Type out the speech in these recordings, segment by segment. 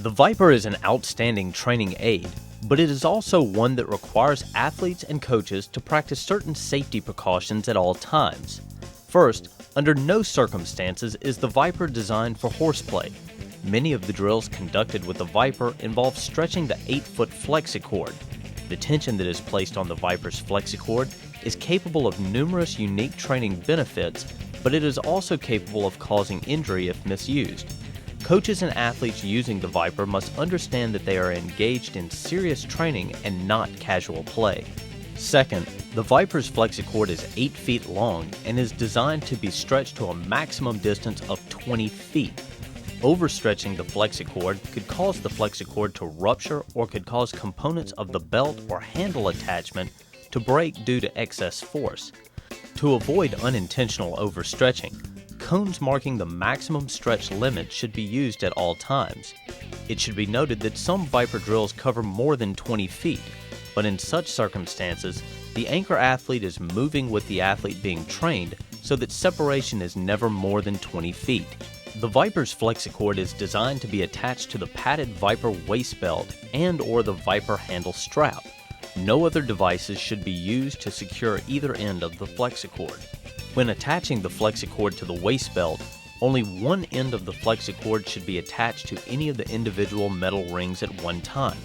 The Viper is an outstanding training aid, but it is also one that requires athletes and coaches to practice certain safety precautions at all times. First, under no circumstances is the Viper designed for horseplay. Many of the drills conducted with the Viper involve stretching the 8-foot flexicord. The tension that is placed on the Viper's flexicord is capable of numerous unique training benefits, but it is also capable of causing injury if misused. Coaches and athletes using the Viper must understand that they are engaged in serious training and not casual play. Second, the Viper's flexicord is 8 feet long and is designed to be stretched to a maximum distance of 20 feet. Overstretching the flexicord could cause the flexicord to rupture or could cause components of the belt or handle attachment to break due to excess force. To avoid unintentional overstretching, cones marking the maximum stretch limit should be used at all times. It should be noted that some Viper drills cover more than 20 feet, but in such circumstances, the anchor athlete is moving with the athlete being trained so that separation is never more than 20 feet. The Viper's flexicord is designed to be attached to the padded Viper waist belt and/or the Viper handle strap. No other devices should be used to secure either end of the flexicord. When attaching the flexicord to the waist belt, only one end of the flexicord should be attached to any of the individual metal rings at one time.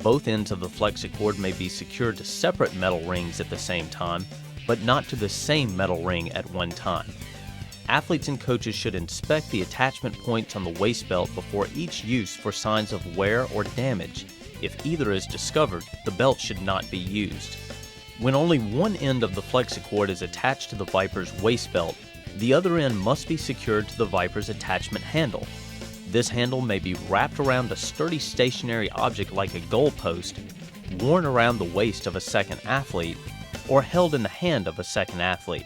Both ends of the flexicord may be secured to separate metal rings at the same time, but not to the same metal ring at one time. Athletes and coaches should inspect the attachment points on the waist belt before each use for signs of wear or damage. If either is discovered, the belt should not be used. When only one end of the flexicord is attached to the Viper's waist belt, the other end must be secured to the Viper's attachment handle. This handle may be wrapped around a sturdy stationary object like a goalpost, worn around the waist of a second athlete, or held in the hand of a second athlete.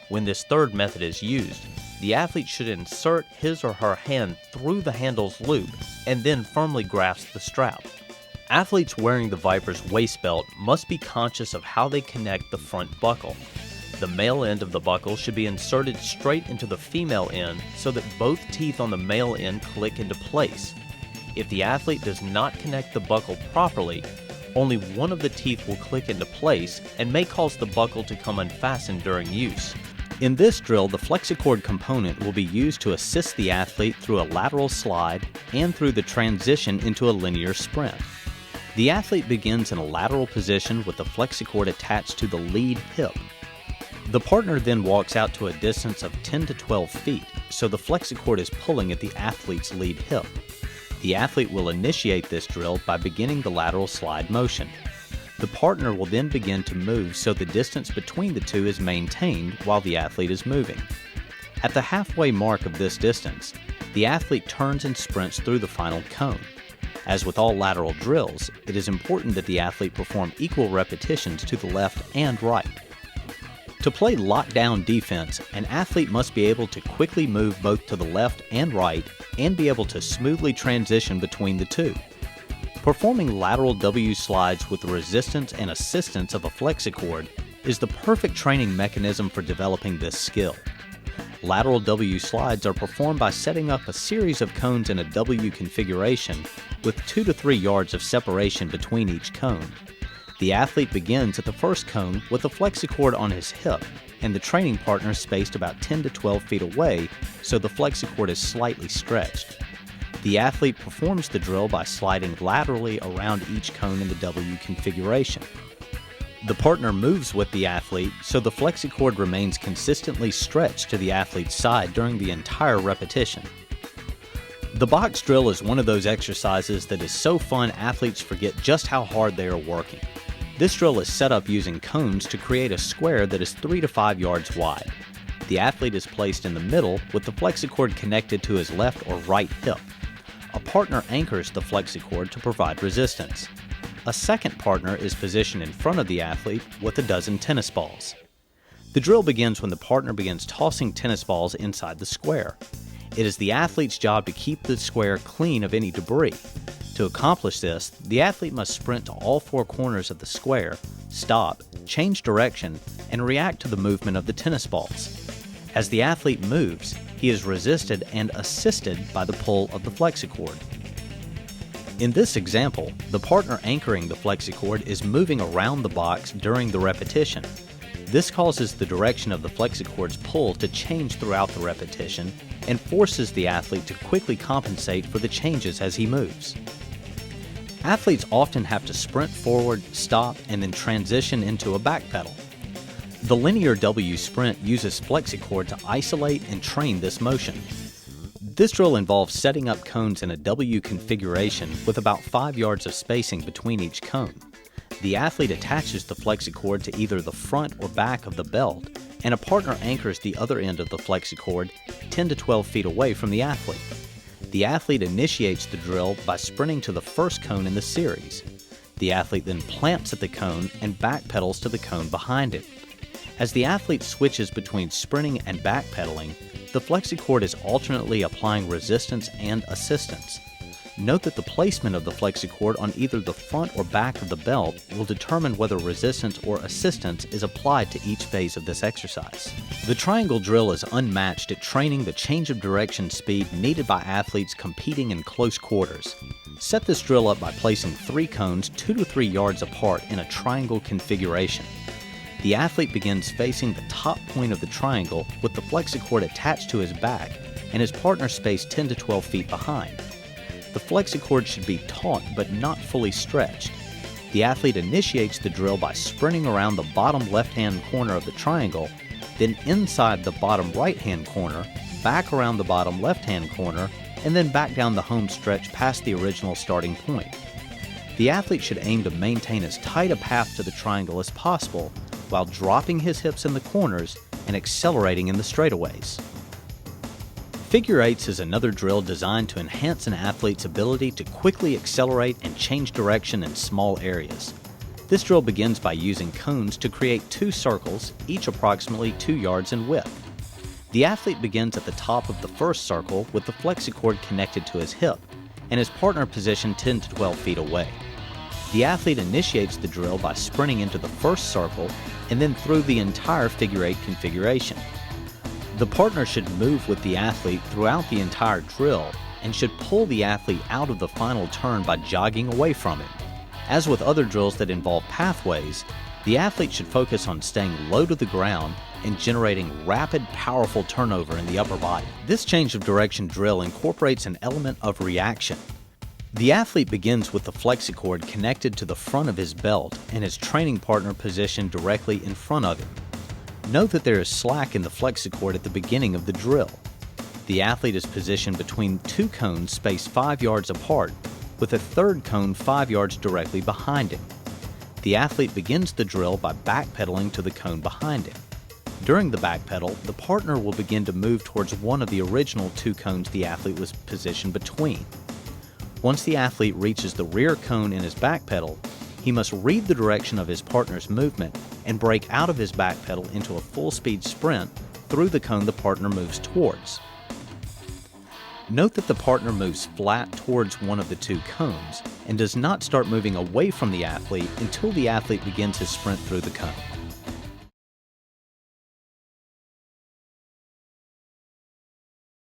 When this third method is used, the athlete should insert his or her hand through the handle's loop and then firmly grasp the strap. Athletes wearing the Viper's waist belt must be conscious of how they connect the front buckle. The male end of the buckle should be inserted straight into the female end so that both teeth on the male end click into place. If the athlete does not connect the buckle properly, only one of the teeth will click into place and may cause the buckle to come unfastened during use. In this drill, the flexicord component will be used to assist the athlete through a lateral slide and through the transition into a linear sprint. The athlete begins in a lateral position with the flexicord attached to the lead hip. The partner then walks out to a distance of 10 to 12 feet, so the flexicord is pulling at the athlete's lead hip. The athlete will initiate this drill by beginning the lateral slide motion. The partner will then begin to move so the distance between the two is maintained while the athlete is moving. At the halfway mark of this distance, the athlete turns and sprints through the final cone. As with all lateral drills, it is important that the athlete perform equal repetitions to the left and right. To play lockdown defense, an athlete must be able to quickly move both to the left and right and be able to smoothly transition between the two. Performing lateral W slides with the resistance and assistance of a flexicord is the perfect training mechanism for developing this skill. Lateral W slides are performed by setting up a series of cones in a W configuration with 2 to 3 yards of separation between each cone. The athlete begins at the first cone with a flexicord on his hip and the training partner spaced about 10 to 12 feet away so the flexicord is slightly stretched. The athlete performs the drill by sliding laterally around each cone in the W configuration. The partner moves with the athlete so the flexicord remains consistently stretched to the athlete's side during the entire repetition. The box drill is one of those exercises that is so fun athletes forget just how hard they are working. This drill is set up using cones to create a square that is 3 to 5 yards wide. The athlete is placed in the middle with the flexicord connected to his left or right hip. A partner anchors the flexicord to provide resistance. A second partner is positioned in front of the athlete with a dozen tennis balls. The drill begins when the partner begins tossing tennis balls inside the square. It is the athlete's job to keep the square clean of any debris. To accomplish this, the athlete must sprint to all 4 corners of the square, stop, change direction, and react to the movement of the tennis balls. As the athlete moves, he is resisted and assisted by the pull of the flexicord. In this example, the partner anchoring the flexicord is moving around the box during the repetition. This causes the direction of the flexicord's pull to change throughout the repetition and forces the athlete to quickly compensate for the changes as he moves. Athletes often have to sprint forward, stop, and then transition into a back pedal. The linear W sprint uses flexicord to isolate and train this motion. This drill involves setting up cones in a W configuration with about 5 yards of spacing between each cone. The athlete attaches the flexicord to either the front or back of the belt, and a partner anchors the other end of the flexicord 10 to 12 feet away from the athlete. The athlete initiates the drill by sprinting to the first cone in the series. The athlete then plants at the cone and backpedals to the cone behind it. As the athlete switches between sprinting and backpedaling, the flexicord is alternately applying resistance and assistance. Note that the placement of the flexicord on either the front or back of the belt will determine whether resistance or assistance is applied to each phase of this exercise. The triangle drill is unmatched at training the change of direction speed needed by athletes competing in close quarters. Set this drill up by placing 3 cones 2 to 3 yards apart in a triangle configuration. The athlete begins facing the top point of the triangle with the flexicord attached to his back and his partner spaced 10 to 12 feet behind. The flexicord should be taut but not fully stretched. The athlete initiates the drill by sprinting around the bottom left-hand corner of the triangle, then inside the bottom right-hand corner, back around the bottom left-hand corner, and then back down the home stretch past the original starting point. The athlete should aim to maintain as tight a path to the triangle as possible while dropping his hips in the corners and accelerating in the straightaways. Figure eights is another drill designed to enhance an athlete's ability to quickly accelerate and change direction in small areas. This drill begins by using cones to create 2 circles, each approximately 2 yards in width. The athlete begins at the top of the first circle with the flexicord connected to his hip and his partner positioned 10 to 12 feet away. The athlete initiates the drill by sprinting into the first circle and then through the entire figure 8 configuration. The partner should move with the athlete throughout the entire drill and should pull the athlete out of the final turn by jogging away from him. As with other drills that involve pathways, the athlete should focus on staying low to the ground and generating rapid, powerful turnover in the upper body. This change of direction drill incorporates an element of reaction. The athlete begins with the flexicord connected to the front of his belt and his training partner positioned directly in front of him. Note that there is slack in the flexicord at the beginning of the drill. The athlete is positioned between 2 cones spaced 5 yards apart, with a third cone 5 yards directly behind him. The athlete begins the drill by backpedaling to the cone behind him. During the backpedal, the partner will begin to move towards one of the original 2 cones the athlete was positioned between. Once the athlete reaches the rear cone in his backpedal, he must read the direction of his partner's movement and break out of his backpedal into a full-speed sprint through the cone the partner moves towards. Note that the partner moves flat towards one of the 2 cones and does not start moving away from the athlete until the athlete begins his sprint through the cone.